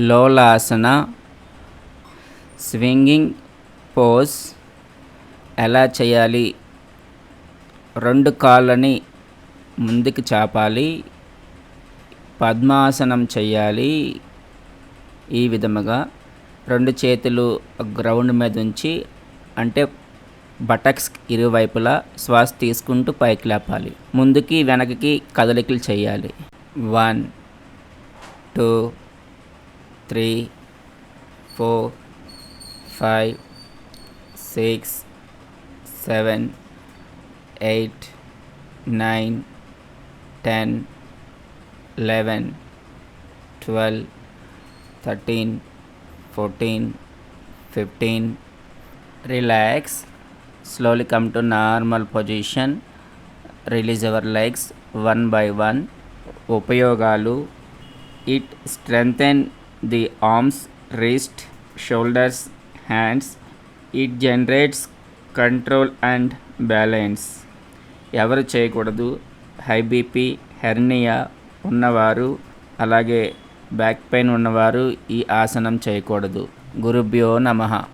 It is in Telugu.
లోలాసన స్వింగింగ్ పోజ్ ఎలా చేయాలి? 2 కాళ్ళని ముందుకు చాపాలి, పద్మాసనం చేయాలి. ఈ విధముగా 2 చేతులు గ్రౌండ్ మీద ఉంచి, అంటే బటక్స్ ఇరువైపులా శ్వాస తీసుకుంటూ పైకి లేపాలి. ముందుకి వెనకకి కదలికలు చేయాలి. 1 2 3 4 5 6 7 8 9 10 11 12 13 14 15. Relax. Slowly come to normal position. Release your legs one by one. ఉపయోగాలు: it strengthen the arms, wrist, shoulders, hands. It generates control and balance. ఎవరు చేయకూడదు? హై బీపీ, హెర్నియా ఉన్నవారు, అలాగే బ్యాక్ పెయిన్ ఉన్నవారు ఈ ఆసనం చేయకూడదు. గురుభ్యో నమః.